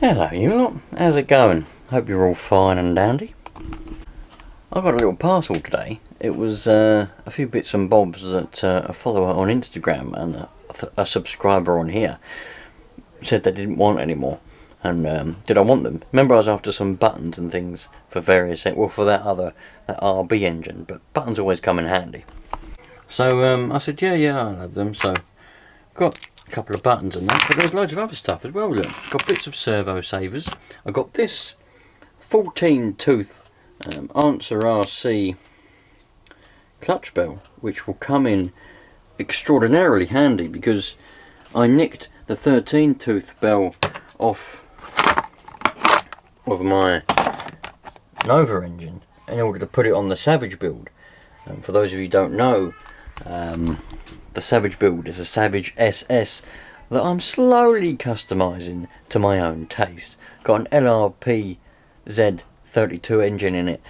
Hello you lot, how's it going? Hope you're all fine and dandy. I got a little parcel today. It was a few bits and bobs that a follower on Instagram and a subscriber on here said they didn't want anymore. And did I want them? Remember I was after some buttons and things for various, well, for that RB engine, but buttons always come in handy. So I said yeah I'll have them. So got a couple of buttons and that, but there's loads of other stuff as well. Look, got bits of servo savers. I got this 14 tooth Answer RC clutch bell, which will come in extraordinarily handy because I nicked the 13 tooth bell off of my Nova engine in order to put it on the Savage build. For those of you who don't know, the Savage build is a Savage SS that I'm slowly customising to my own taste. Got an LRP Z32 engine in it,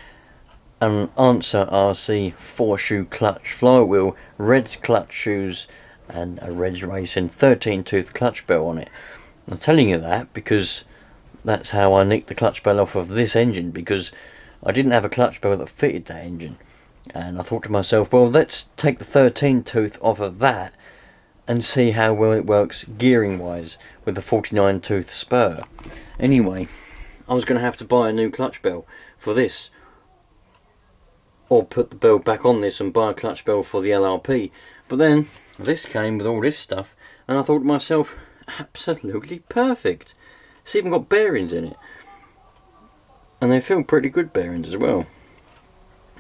an Answer RC 4-shoe clutch flywheel, Reds clutch shoes, and a Reds Racing 13 tooth clutch bell on it. I'm telling you that because that's how I nicked the clutch bell off of this engine, because I didn't have a clutch bell that fitted that engine. And I thought to myself, well, let's take the 13 tooth off of that and see how well it works gearing wise with the 49 tooth spur. Anyway, I was going to have to buy a new clutch bell for this, or put the bell back on this and buy a clutch bell for the LRP. But then this came with all this stuff and I thought to myself, absolutely perfect. It's even got bearings in it, and they feel pretty good bearings as well.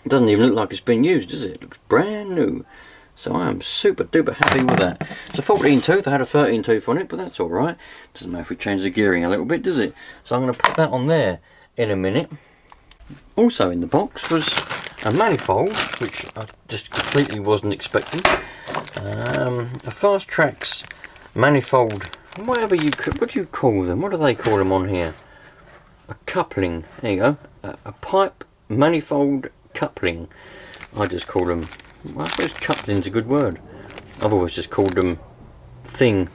It doesn't even look like it's been used, does it? It looks brand new. So I am super duper happy with that. It's a 14 tooth, I had a 13 tooth on it, but that's alright. Doesn't matter if we change the gearing a little bit, does it? So I'm going to put that on there in a minute. Also in the box was a manifold, which I just completely wasn't expecting. A Fast Tracks manifold, whatever you could, what do you call them? What do they call them on here? A coupling, there you go. A pipe manifold coupling. I just call them, well, I suppose coupling's a good word. I've always just called them thing.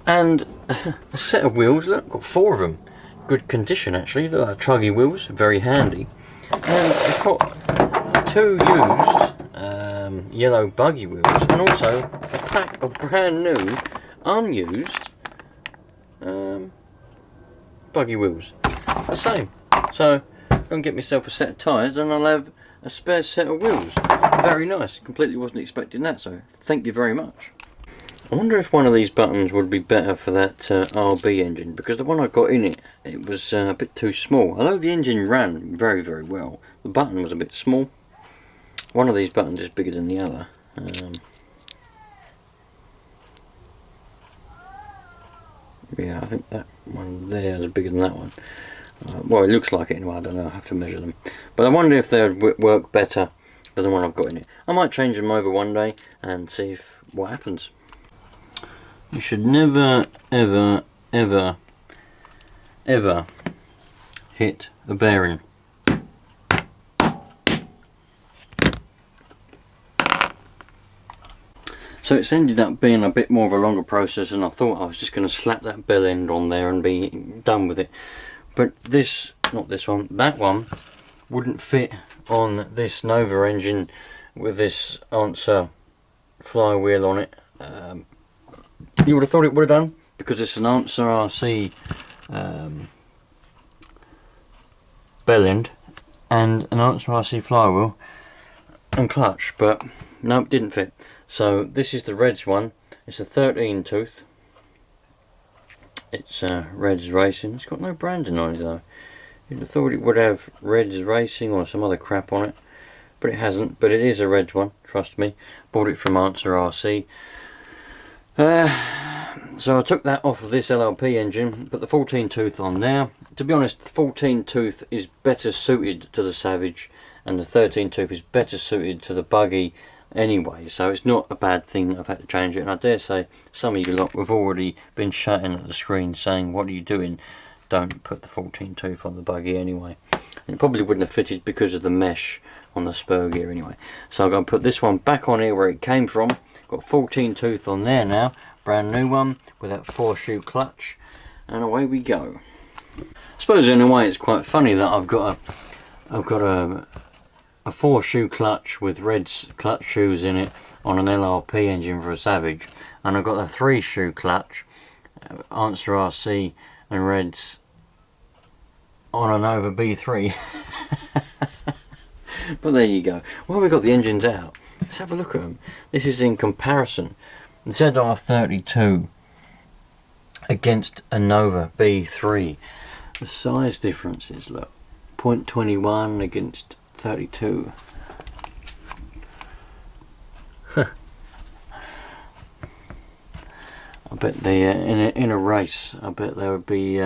And a set of wheels, look, got 4 of them. Good condition actually, they're like truggy wheels, very handy. And I've got 2 used yellow buggy wheels, and also a pack of brand new, unused buggy wheels. The same. So I'm going to get myself a set of tyres and I'll have a spare set of wheels. Very nice. Completely wasn't expecting that, so thank you very much. I wonder if one of these buttons would be better for that RB engine, because the one I got in it was a bit too small. Although the engine ran very well, the button was a bit small. One of these buttons is bigger than the other. Yeah, I think that one there is bigger than that one. Well, it looks like it anyway, I don't know, I have to measure them. But I wonder if they would work better than the one I've got in it. I might change them over one day and see what happens. You should never, ever hit a bearing. So it's ended up being a bit more of a longer process, and I thought I was just going to slap that bell end on there and be done with it. But this, not this one, that one wouldn't fit on this Nova engine with this Answer flywheel on it. You would have thought it would have done, because it's an Answer RC bell end and an Answer RC flywheel and clutch, but no, it didn't fit. So this is the Reds one. It's a 13 tooth. It's Reds Racing. It's got no branding on it though. You'd have thought it would have Reds Racing or some other crap on it, but it hasn't. But it is a Reds one, trust me. Bought it from Answer RC. So I took that off of this LRP engine, put the 14 tooth on there. To be honest, the 14 tooth is better suited to the Savage, and the 13 tooth is better suited to the buggy anyway, so it's not a bad thing that I've had to change it. And I dare say some of you lot have already been shouting at the screen saying, what are you doing? Don't put the 14 tooth on the buggy anyway. And it probably wouldn't have fitted because of the mesh on the spur gear anyway. So I'm going to put this one back on here where it came from. Got 14 tooth on there now, brand new one with that 4-shoe clutch. and away we go. I suppose in a way it's quite funny that I've got a 4-shoe clutch with red clutch shoes in it on an LRP engine for a Savage, and I've got a 3-shoe clutch, Answer RC and reds on an Nova B3. But there you go. Well, we've got the engines out. Let's have a look at them. This is in comparison. The ZR32 against a Nova B3. The size differences, look. 0.21 against 32. I bet they in a race, I bet they would be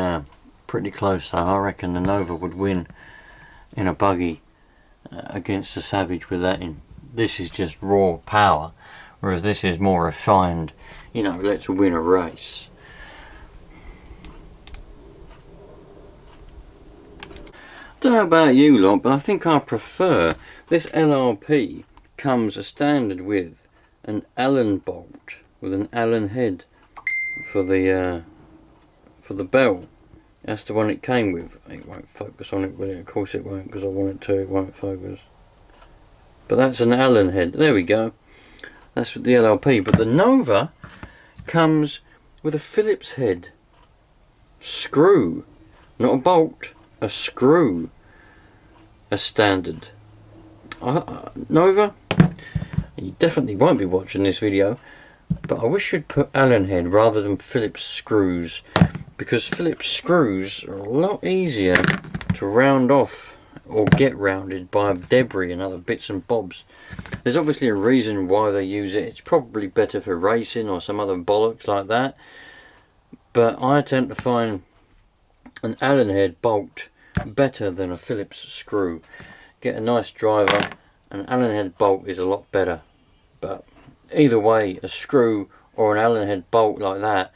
pretty close. So I reckon the Nova would win in a buggy against the Savage with that in. This is just raw power, whereas this is more refined, you know, let's win a race. Don't know about you lot, but I think I prefer this LRP. Comes a standard with an Allen bolt with an Allen head for the bell. That's the one it came with. It won't focus on it, will it? Of course it won't, because I want it to. It won't focus. But that's an Allen head. There we go. That's with the LRP. But the Nova comes with a Phillips head. Screw. Not a bolt. A screw. A standard. Nova, you definitely won't be watching this video, but I wish you'd put Allen head rather than Phillips screws, because Phillips screws are a lot easier to round off or get rounded by debris and other bits and bobs. There's obviously a reason why they use it. It's probably better for racing or some other bollocks like that, but I tend to find an Allen head bolt better than a Phillips screw. Get a nice driver, an Allen head bolt is a lot better. But either way, a screw or an Allen head bolt like that,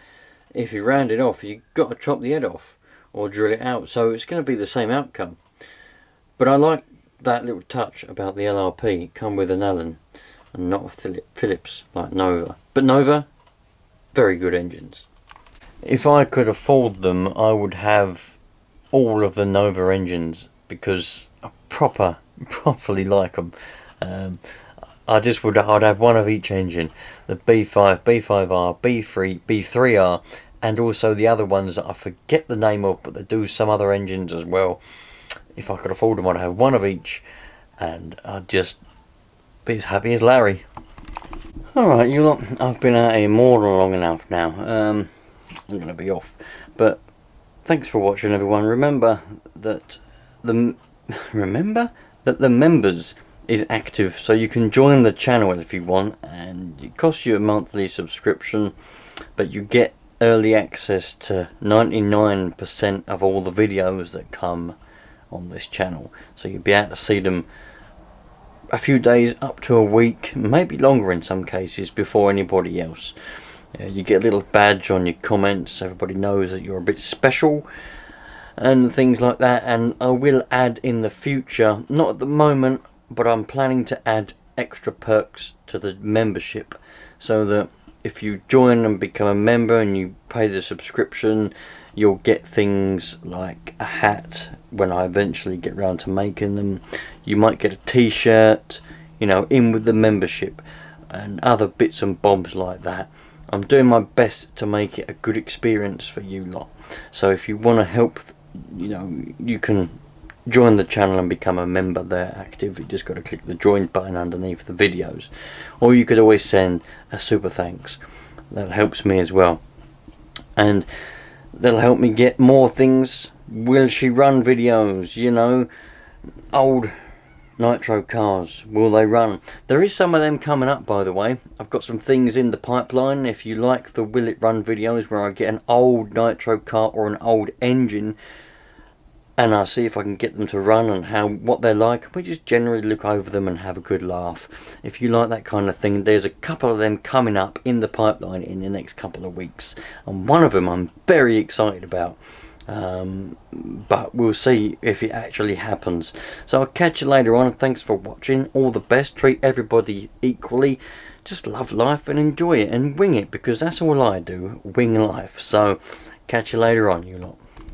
if you round it off, you've got to chop the head off or drill it out, so it's going to be the same outcome. But I like that little touch about the LRP, come with an Allen and not a Phillips like Nova. But Nova, very good engines. If I could afford them, I would have all of the Nova engines, because I properly like them. I'd have one of each engine, the B5, B5R, B3, B3R, and also the other ones that I forget the name of, but they do some other engines as well. If I could afford them, I'd have one of each, and I'd just be as happy as Larry. Alright, you lot, I've been out here more than long enough now. I'm going to be off, but thanks for watching, everyone. Remember that the members is active, so you can join the channel if you want, and it costs you a monthly subscription, but you get early access to 99% of all the videos that come on this channel, so you'll be able to see them a few days up to a week, maybe longer in some cases, before anybody else. You get a little badge on your comments, everybody knows that you're a bit special and things like that. And I will add in the future, not at the moment, but I'm planning to add extra perks to the membership, so that if you join and become a member and you pay the subscription, you'll get things like a hat when I eventually get round to making them. You might get a t-shirt, you know, in with the membership, and other bits and bobs like that. I'm doing my best to make it a good experience for you lot. So if you want to help, you know, you can join the channel and become a member there active. You just got to click the join button underneath the videos, or you could always send a super thanks. That helps me as well, and that'll help me get more things. Will she run videos, you know, old Nitro cars, will they run? There is some of them coming up, by the way. I've got some things in the pipeline. If you like the will it run videos where I get an old Nitro car or an old engine and I see if I can get them to run and what they're like, we just generally look over them and have a good laugh. If you like that kind of thing, there's a couple of them coming up in the pipeline in the next couple of weeks, and one of them I'm very excited about. But we'll see if it actually happens. So I'll catch you later on, and thanks for watching. All the best. Treat everybody equally. Just love life and enjoy it and wing it, because that's all I do, wing life. So Catch you later on, you lot.